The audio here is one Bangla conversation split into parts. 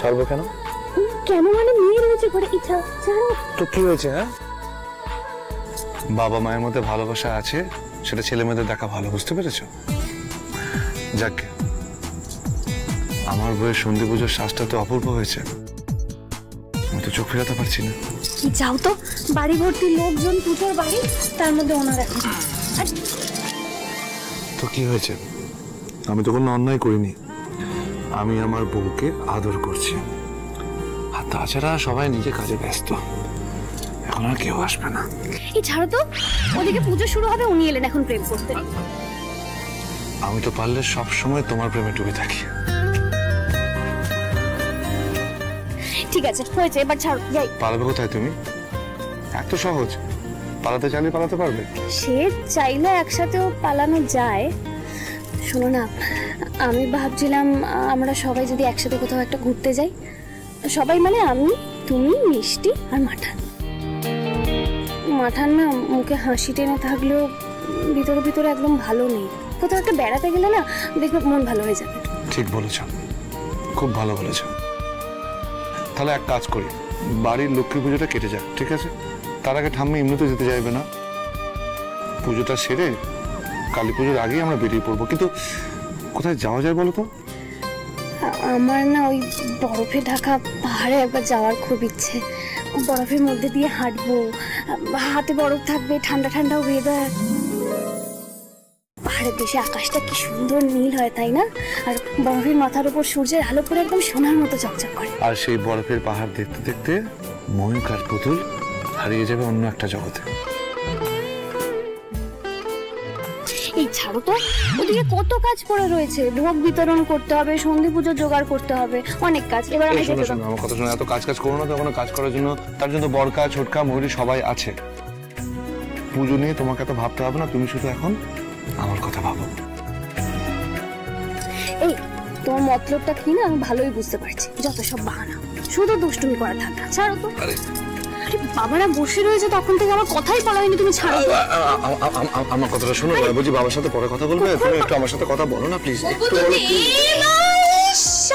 ছাড়বো কেন? কেন মানে মেয়ে রয়েছে ঘরে, ইচ্ছা ছাড়ো। তো কি হয়েছে? হ্যাঁ, বাবা মায়ের মধ্যে ভালোবাসা আছে, সেটা ছেলে মেয়েদের দেখা ভালো, বুঝতে পেরেছ? যাক, আমার বইয়ের সন্ধি পুজোর শ্বাসটা তো অপূর্ব হয়েছে, আমি তো চোখ ফেরাতে পারছি না। কি যাও তো, বাড়ি ভর্তি লোকজন, পুজোর বাড়ি, তার মধ্যে ওনার এখন। তো কি হয়েছে? আমি তো কোনো অন্যায় করিনি, আমি আমার বউকে আদর করছি। আর তাছাড়া সবাই নিজে কাজে ব্যস্ত, এখন আর কেউ আসবে না। এই ছাড়ো তো, ওদিকে পুজো শুরু হবে, উনি এলেন এখন প্রেম করতে। আমি তো পারলে সব সময় তোমার প্রেমে ডুবে থাকি। ঠিক আছে, হয়েছে, এবার ছাড়ো, যাই। পালাবে কোথায় তুমি? এত সহজ, পালাতে চাইলে পালাতে পারবে। সে চাইলে একসাথেও পালানো যায়। শোনো না, আমি ভাবছিলাম আমরা সবাই যদি একসাথে কোথাও একটা ঘুরতে যাই। সবাই মানে আমি, তুমি, মিষ্টি আর মাঠান। মাঠান না মুখে হাসি টেনে থাকলেও ভিতরে ভিতরে একদম ভালো নেই। কোথাও একটা বেড়াতে গেলে না দেখবে মন ভালো হয়ে যাবে। ঠিক বলেছ, খুব ভালো বলেছ। তাহলে এক কাজ করি, বাড়ির লক্ষ্মী পুজোটা কেটে যাক, ঠিক আছে? তার আগে ঠাম্মি এমনিতে যেতে চাইবে না। পুজোটা সেরে কালী পুজোর আগেই আমরা বেরিয়ে পড়বো। কিন্তু কোথায় যাওয়া যায় বলো তো? আমার না ওই বরফে ঢাকা পাহাড়ে একবার যাওয়ার খুব ইচ্ছে। বরফের মধ্যে দিয়ে হাঁটবো, হাতে বরফ থাকবে, ঠান্ডা ঠান্ডা ওয়েদার। পাহাড়ের দেশে আকাশটা কি সুন্দর নীল হয়, তাই না? আর বরফের মাথার উপর সূর্যের আলো পড়ে একদম সোনার মতো চকচক করে। আর সেই বরফের পাহাড় দেখতে দেখতে ময়ূর আর পুতুল হারিয়ে যাবে অন্য একটা জগতে। এই ছাড়ো তো, ওদিকে কত কাজ পড়ে রয়েছে। ভোগ বিতরণ করতে হবে, সন্ধি পুজো জোগাড় করতে হবে, অনেক কাজ। এবার আমি যেতে দাও। আমার কথা শোনো, এত কাজ করো না তো। কোনো কাজ করার জন্য, তার জন্য বড়কা ছোটকা ময়ূরী সবাই আছে। পুজো নিয়ে তোমাকে এত ভাবতে হবে না, তুমি শুধু এখন আমার কথা ভাবো। এই তোমার মতলবটা কি না আমি ভালোই বুঝতে পারছি। যত সব বাহানা, শুধু দুষ্টুমি করা থাকা। ছাড়ো তো। আরে বাবারা বসে রয়েছে তখন থেকে, আমার কথাই বলা হয়নি, তুমি ছাড়ো। আমার কথাটা শোনো, বলছি বাবার সাথে পরে কথা বলবে। তুমি একটু আমার সাথে কথা বলো না প্লিজ। একটু বলো।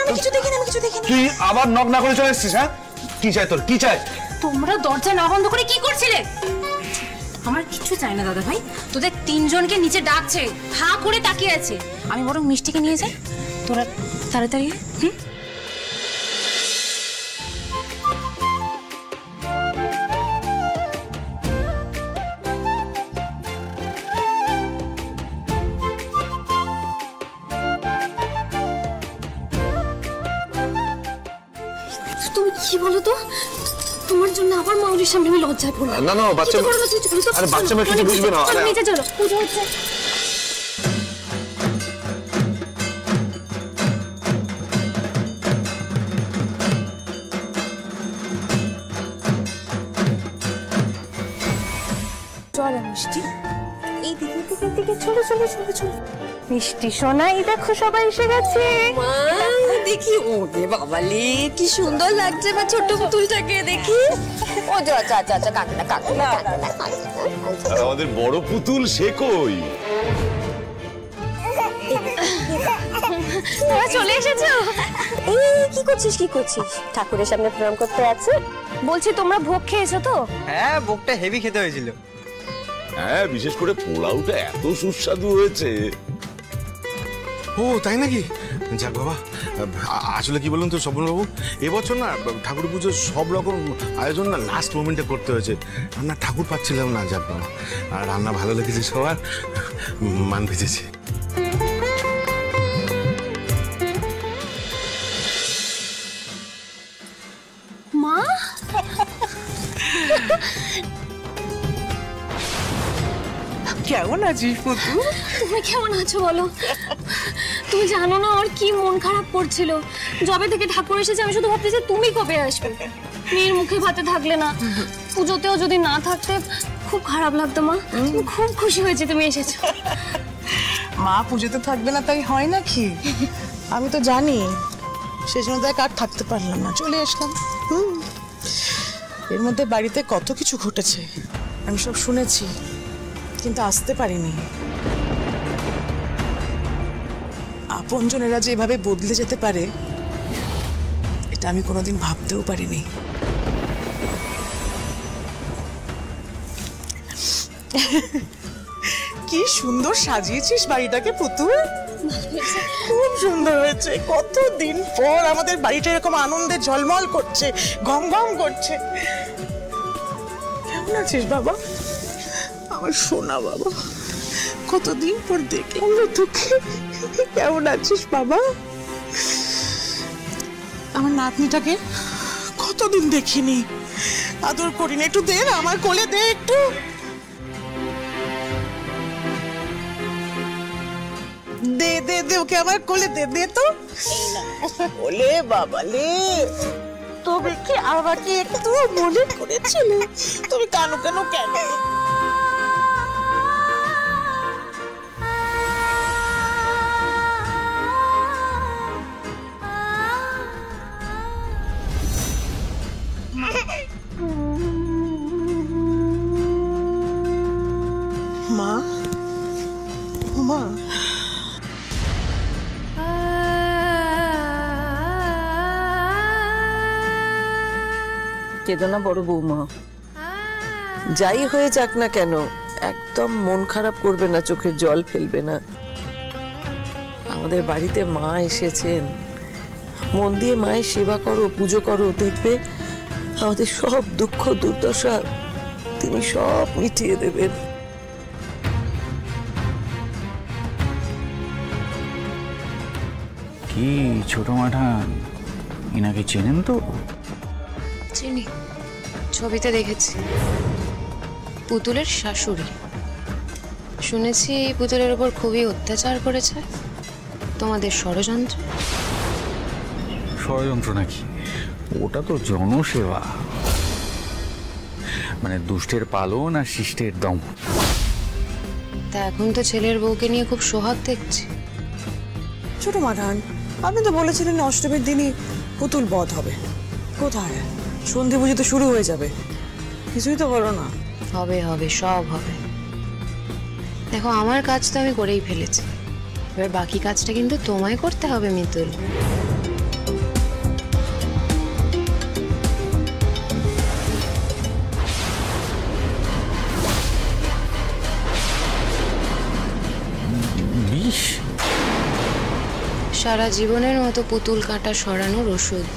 আমি কিছু দেখিনি, আমি কিছু দেখিনি। তুই আবার নক না করে চলে এসেছিস? হ্যাঁ, কি চাই তোর, কি চাই? তোমরা দরজা না বন্ধ করে কি করছিলে? আমার কিছু চাই না দাদা ভাই, তোদের তিনজনকে নিচে ডাকছে, হা করে তাকিয়ে আছে। আমি বরং মিষ্টিকে নিয়ে যাই, তোরা তাড়াতাড়ি। তুমি কি বলো তো, তোমার জন্য আবার মাউরির সামনে আমি লজ্জায় পড়লাম। না না, বাচ্চা, আরে বাচ্চা মেয়ে কিছু বুঝবে না। আরে নিচে চলো, পুজো হচ্ছে। চলো মিষ্টি, এই দিকে চলো চলো চলো চলো। মিষ্টি সোনা, এই দেখো সবাই এসে গেছে। মা দেখি, ওরে বাবালে কি সুন্দর লাগছে মা, ছোট পুতুলটাকে দেখি। ও যা যা যা যা, কান্না কান্না। আর আমাদের বড় পুতুল সে কই? তোমরা চলে এসেছো? এই কি করছিস, কি করছিস? ঠাকুরের সামনে প্রণাম করতে আছে। বলছি তোমরা ভোগ খেয়েছো তো? হ্যাঁ, ভোগটা হেভি খেতে হয়েছিল। হ্যাঁ, বিশেষ করে পোলাওটা এত সুস্বাদু হয়েছে। ও তাই নাকি? যাক বাবা, আসলে কি বলুন তো স্বপনবাবু, এবছর না ঠাকুর পুজোর সব রকম আয়োজন না লাস্ট মোমেন্টে করতে হয়েছে। আমরা ঠাকুর পাচ্ছিলাম না। যাক বাবা, আর রান্না ভালো লেগেছে সবার, মান ভেজেছে। মা কেমন আছিস পুতু? তুমি কেমন আছো বলো? তুমি জানো না ওর কি মন খারাপ করছিল। যবে থেকে ঠাকুর এসেছে আমি শুধু ভাবতেছি তুমি কবে আসবে। মেয়ের মুখে ভাতে থাকলে না, পুজোতেও যদি না থাকতে খুব খারাপ লাগতো। মা খুব খুশি হয়েছে তুমি এসেছো। মা পুজোতে থাকবে না তাই হয় নাকি? আমি তো জানি, সেই জন্য দেখ আর থাকতে পারলাম না, চলে আসলাম। এর মধ্যে বাড়িতে কত কিছু ঘটেছে, আমি সব শুনেছি, কিন্তু আসতে পারিনি। আপনজনেরা যে এভাবে বদলে যেতে পারে এটা আমি কোনোদিন ভাবতেও পারিনি। কি সুন্দর সাজিয়েছিস বাড়িটাকে পুতুল, খুব সুন্দর হয়েছে। কতদিন পর আমাদের বাড়িটা এরকম আনন্দে ঝলমল করছে, গম গম করছে। কেমন আছিস বাবা, আমার সোনা বাবা? কতদিন পর দেখলাম রে তোকে। কেমন আছিস বাবা? আমার নাতনিটাকে কতদিন দেখিনি, আদর করিনি। একটু দে না, আমার কোলে দে একটু। দে দে দে, ওকে আমার কোলে দে, দে তো। ওলে বাবালে, তবে কি আমাকে একটু মনে করেছিলে? তুমি কেন কেন কেন? মা, মা, কেঁদো না বড় বৌমা, যাই হয়ে যাক না কেন একদম মন খারাপ করবে না, চোখের জল ফেলবে না। আমাদের বাড়িতে মা এসেছেন, মন দিয়ে মায়ের সেবা করো, পুজো করো, দেখবে আমাদের সব দুঃখ দুর্দশা তিনি সব মিটিয়ে দেবেন। কি ছোট মাঠান, ইনাকে চেনেন তো? চিনি, ছবিতে দেখেছি। পুতুলের শাশুড়ি। শুনেছি পুতুলের উপর খুবই অত্যাচার করেছে। তোমাদের ষড়যন্ত্র? ষড়যন্ত্র নাকি? ওটা তো জনসেবা, মানে দুষ্টের পালন আর শিষ্টের দম। তা এখন তো ছেলের বউকে নিয়ে খুব সোহাগ দেখছি। ছোট মাঠান, আপনি তো বলেছিলেন অষ্টমীর দিনই পুতুল বধ হবে। কোথায়? সন্ধে পুজো তো শুরু হয়ে যাবে, কিছুই তো বলো না। হবে হবে, সব হবে। দেখো, আমার কাজ তো আমি করেই ফেলেছি, এবার বাকি কাজটা কিন্তু তোমায় করতে হবে মিতুল। বিষ? সারা জীবনের মতো পুতুল কাঁটা সরানোর ওষুধ।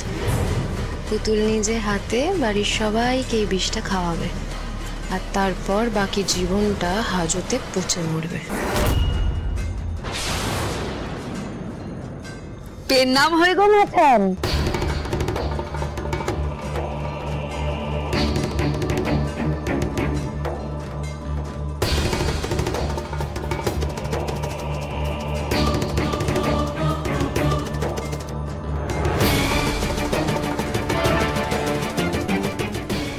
পুতুল নিজে হাতে বাড়ির সবাইকে এই বিষটা খাওয়াবে, আর তারপর বাকি জীবনটা হাজতে পচে মরবে। পেন নাম হয়ে গেল এখন।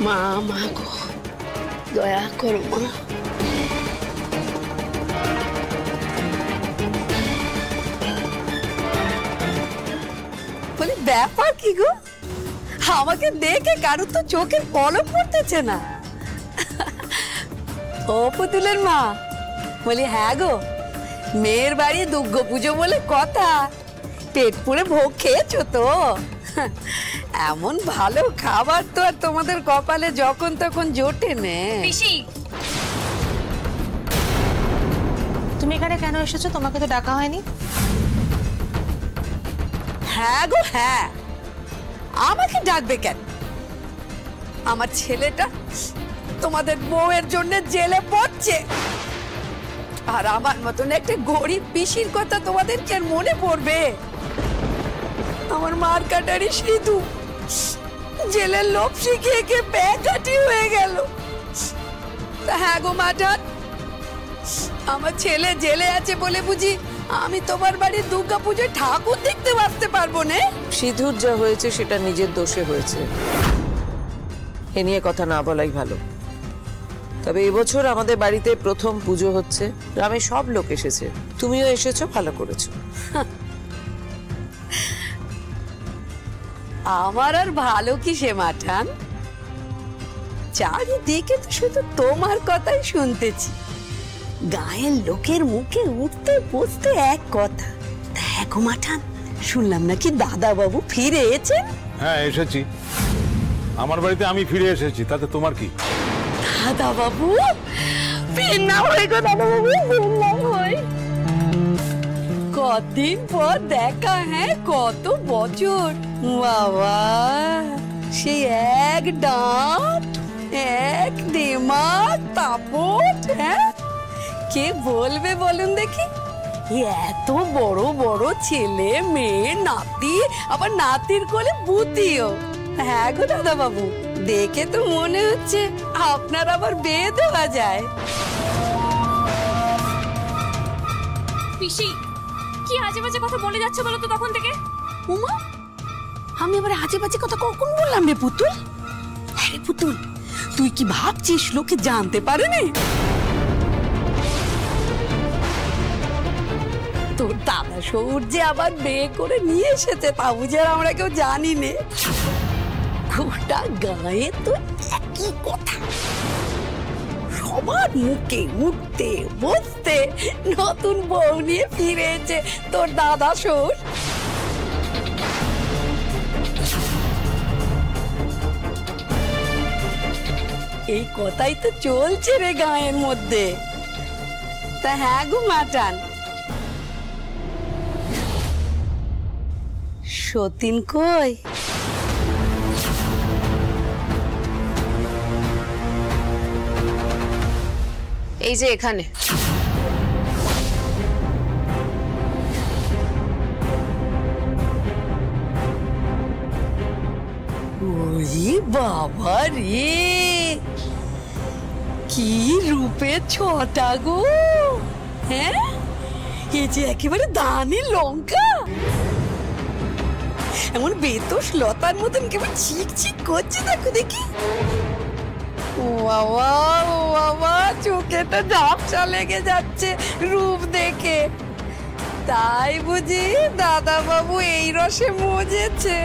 মা, মা গো, দয়া করো মা। বলি ব্যাপার কি গো, আমাকে দেখে কারোর তো চোখের পলক পড়তেছে না। ও পুতুলের মা, বলি হ্যাঁ গো, মেয়ের বাড়ি দুর্গা পুজো বলে কথা, পেট পুরে ভোগ খেয়েছো তো? এমন ভালো খাবার তো আর তোমাদের কপালে যখন তখন জোটে না। তুমি এখানে কেন এসেছো? তোমাকে তো ডাকা হয়নি। হ্যাঁ গো হ্যাঁ, আমাকে ডাকবে কেন? আমার ছেলেটা তোমাদের বউয়ের জন্য জেলে পড়ছে, আর আমার মতন একটা গরিব পিসির কথা তোমাদের কি আর মনে পড়বে? আমার মার কাটারি সিধু জেলের লোভ শিখিয়ে কে ব্যাকাটি হয়ে গেল। হ্যাঁ গো মাঠান, আমার ছেলে জেলে আছে বলে বুঝি আমি তোমার বাড়ির দুর্গা পুজোয় ঠাকুর দেখতে আসতে পারবো না? সিধুর যা হয়েছে সেটা নিজের দোষে হয়েছে, এ নিয়ে কথা না বলাই ভালো। তবে এবছর আমাদের বাড়িতে প্রথম পুজো হচ্ছে, গ্রামে সব লোক এসেছে, তুমিও এসেছো, ভালো করেছো। আমার আর ভালো কি সে মাঠান, চারিদিকে তো শুধু তোমার কথাই শুনতেছি। গায়ের লোকের মুখে উঠতে বসতে এক কথা। দেখো মাঠান, শুনলাম নাকি দাদা বাবু ফিরে এসেছেন। হ্যাঁ এসেছি, আমার বাড়িতে আমি ফিরে এসেছি, তাতে তোমার কি? দাদা বাবু না হয়ে গো, দাদা বাবু না হয়। কতদিন পর দেখা, হ্যাঁ কত বছর। বাবা সেই এক ডাঁট এক দেমাগ তাপট, হ্যাঁ কে বলবে বলুন দেখি। এত বড় বড় ছেলে মেয়ে, নাতি, আবার নাতির কোলে বুতিও। হ্যাঁ গো দাদা বাবু, দেখে তো মনে হচ্ছে আপনার আবার বিয়ে দেওয়া যায়। পিসি কি আজে বাজে কথা বলে যাচ্ছে বলো তো তখন থেকে? উমা, আমি আবার আজে বাজে কথা কখন বললাম রে পুতুল? আরে পুতুল, তুই কি ভাবছিস লোকে জানতে পারে না তোর দাদা শহুর যে আবার বিয়ে করে নিয়ে এসেছে, তা বুঝে আর আমরা কেউ জানি নে। গোটা গায়ে তো একই কথা, সবার মুখে উঠতে বসতে নতুন বউ নিয়ে ফিরেছে তোর দাদা শহুর। এই কথাই তো চলছে রে গায়ের মধ্যে। তা হ্যাঁ গো মাটান, সতীন কই? এই যে এখানে। ওরে বাবা রে, কি রূপে ছটা গো, হ্যাঁ এ যে একেবারে দানি লঙ্কা, এমন বেতস লতার মতন কেমন চিক চিক করছে, দেখো দেখি। ও বাবা, ও বাবা, চোখে তো ঝাপসা লেগে যাচ্ছে রূপ দেখে। তাই বুঝি দাদা বাবু এই রসে মজেছে?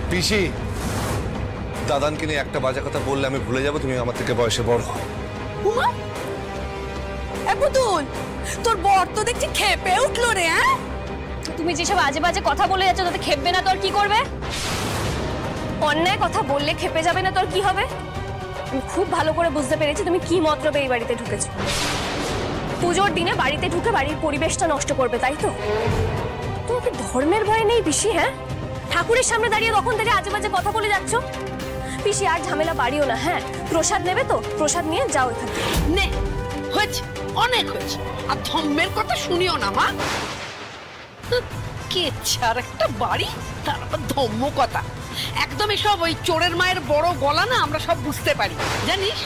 পিসি, দাদানকে নিয়ে একটা বাজে কথা বললে আমি ভুলে যাবো তুমি আমার থেকে বয়সে বড়। উমা, এ পুতুল, তোর বর তো দেখছি খেপে উঠলো রে। হ্যাঁ, তুমি যেসব আজে বাজে কথা বলে যাচ্ছ তাতে খেপবে না তোর কি করবে? অন্যায় কথা বললে খেপে যাবে না তোর কি হবে? আমি খুব ভালো করে বুঝতে পেরেছি তুমি কি মতলবে এই বাড়িতে ঢুকেছো। পুজোর দিনে বাড়িতে ঢুকে বাড়ির পরিবেশটা নষ্ট করবে, তাই তো? তোমার কি ধর্মের ভয় নেই পিসি? হ্যাঁ, ঠাকুরের সামনে দাঁড়িয়ে তখন থেকে আজে বাজে কথা বলে যাচ্ছ। পিসি আর ঝামেলা বাড়িও না। হ্যাঁ, প্রসাদ নেবে তো প্রসাদ নিয়ে যাও এখান থেকে। নে, হয়েছে, অনেক হয়েছে, আর ধর্মের কথা শুনিও না মা। কে ছাড় একটা বাড়ি, তার আবার ধর্ম কথা। একদম এসব ওই চোরের মায়ের বড় গলা না, আমরা সব বুঝতে পারি, জানিস।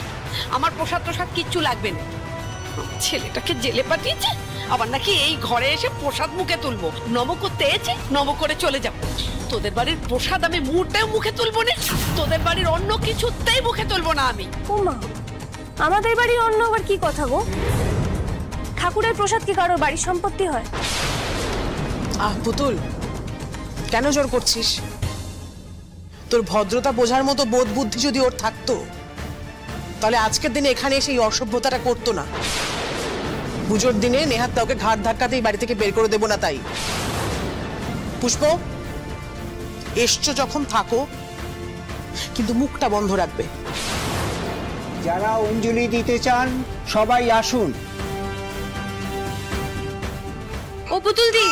আমার প্রসাদ প্রসাদ কিচ্ছু লাগবে না। ছেলেটাকে জেলে পাঠিয়েছে, আবার নাকি এই ঘরে এসে প্রসাদ মুখে তুলবো। নম করতে এসে নম করে চলে যাবো। তোদের বাড়ির প্রসাদ আমি মুহূর্তেও মুখে তুলবো না, তোদের বাড়ির অন্য কিছুতেই মুখে তুলবো না আমি। ও মা, আমাদের বাড়ির অন্য আবার কি কথা গো? ঠাকুরের প্রসাদ কি কারোর বাড়ির সম্পত্তি হয়? পুতুল, কেন জোর করছিস? তোর ভদ্রতা বোঝার মতো বোধ বুদ্ধি যদি ওর থাকতো, তাহলে আজকের দিনে এখানে এসে এই অসভ্যতাটা করতো না। পুজোর দিনে নেহাত তাকে ঘাট ধাক্কাতেই বাড়ি থেকে বের করে দেবো না। তাই পুষ্প, এসছো যখন থাকো, কিন্তু মুখটা বন্ধ রাখবে। যারা অঞ্জলি দিতে চান সবাই আসুন। ও পুতুল দি,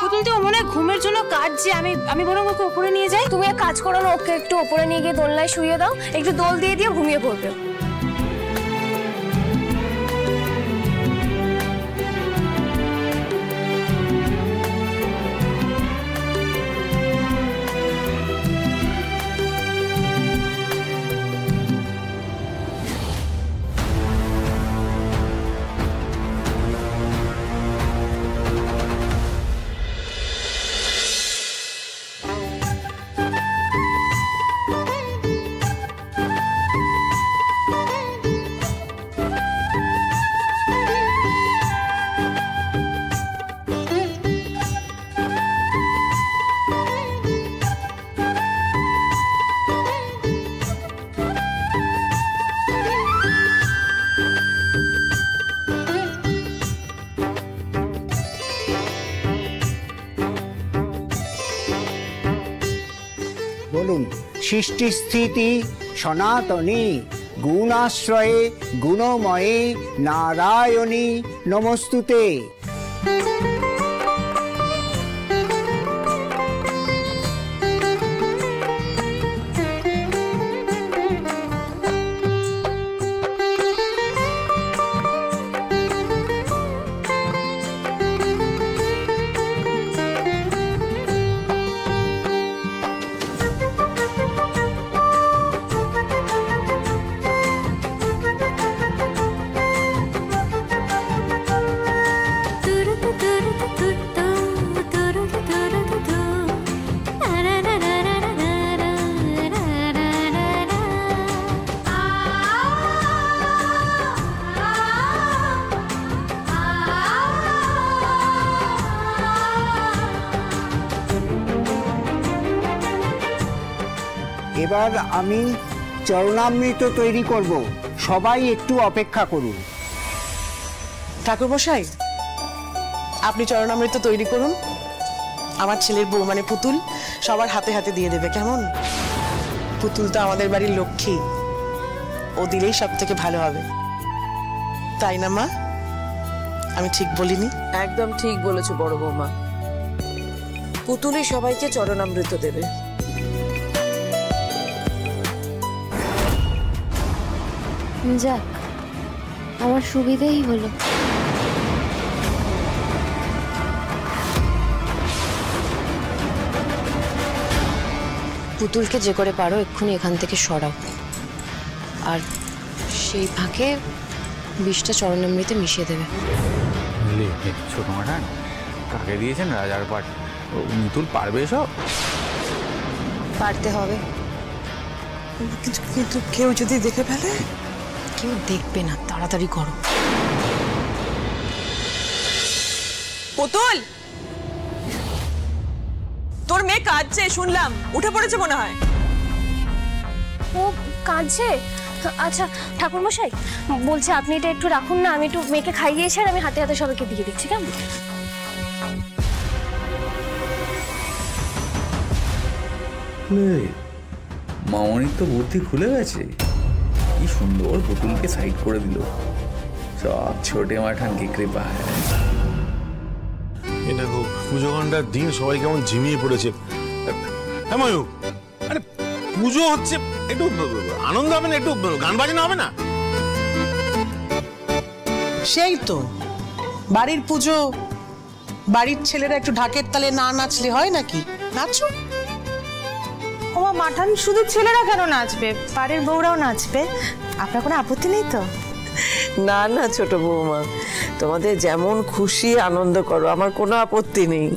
পুতুল দি ও মনে হয় ঘুমের জন্য কাটছে। আমি বরং ওকে উপরে নিয়ে যাই। তুমি এক কাজ করো না, ওকে একটু উপরে নিয়ে গিয়ে দোলনায় শুইয়ে দাও, একটু দোল দিয়ে দিয়ে ঘুমিয়ে পড়বে। বলুন, সৃষ্টি স্থিতি সনাতনী গুণাশ্রয়ে গুণময়ে নারায়ণী নমস্তুতে। এবার আমি চরণামৃত তৈরি করব, সবাই একটু অপেক্ষা করুন। ঠাকুরমশাই, আপনি চরণামৃত তৈরি করুন, আমার ছেলের বউ মানে পুতুল সবার হাতে হাতে দিয়ে দেবে, কেমন? পুতুল তো আমাদের বাড়ির লক্ষ্মী, ও দিলেই সব থেকে ভালো হবে, তাই না মা? আমি ঠিক বলিনি? একদম ঠিক বলেছো বড় বৌমা, পুতুলই সবাইকে চরণামৃত দেবে। যাক, আমার সুবিধেই হলো। পুতুলকে যে করে পারো এক্ষুনি এখান থেকে সরাও, আর সেই ফাঁকে বিষটা চরণামৃতে মিশিয়ে দেবে। ছোট মাঠান, কাকে দিয়েছেন রাজার পাট? মিতুল পারবে সব? পারতে হবে। কিন্তু কেউ যদি দেখে ফেলে? কেউ দেখবে না, তাড়াতাড়ি করো। পুতুল, তোর মেয়ে কাঁদছে শুনলাম, উঠে পড়েছে মনে হয়। ও কাঁদছে? আচ্ছা ঠাকুরমশাই, বলছে আপনি এটা একটু রাখুন না, আমি একটু মেয়েকে খাইয়ে এসে আর আমি হাতে হাতে সবাইকে দিয়ে দিচ্ছি, কেমন? মামনির তো বুদ্ধি খুলে গেছে, কি সুন্দর পুতুলকে সাইড করে দিল। সব ছোটে মাঠানকে কৃপায়। এই দেখো পুজো ঘন্টার দিন সবাই কেমন ঝিমিয়ে পড়েছে। হ্যাঁ ময়ূর, আরে পুজো হচ্ছে, একটু আনন্দ হবে না? একটু গান বাজনা হবে না? সেই তো বাড়ির পুজো, বাড়ির ছেলেরা একটু ঢাকের তালে না নাচলে হয় নাকি? নাচো। ওমা মাঠান, শুধু ছেলেরা কেন নাচবে, বাড়ির বউরাও নাচবে, আপনার কোনো আপত্তি নেই তো? না না ছোট বৌমা, তোমাদের যেমন খুশি আনন্দ করো, আমার কোনো আপত্তি নেই।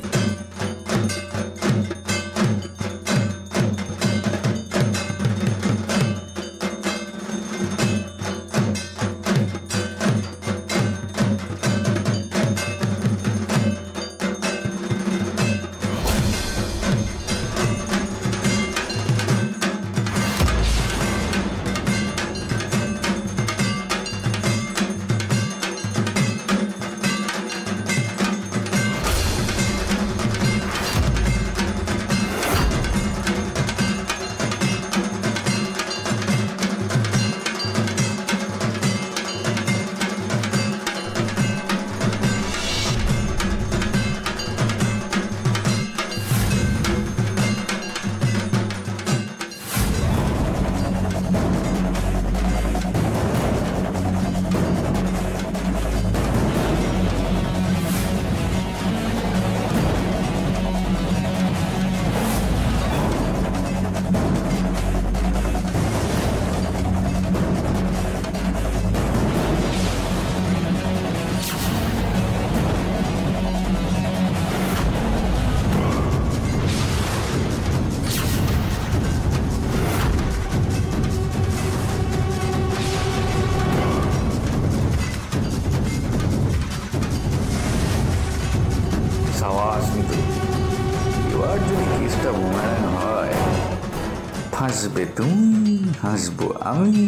সাবাস মিতু, এবার যদি কেসটা বোমারান হয়, ফাঁসবে তুমি, হাসবো আমি।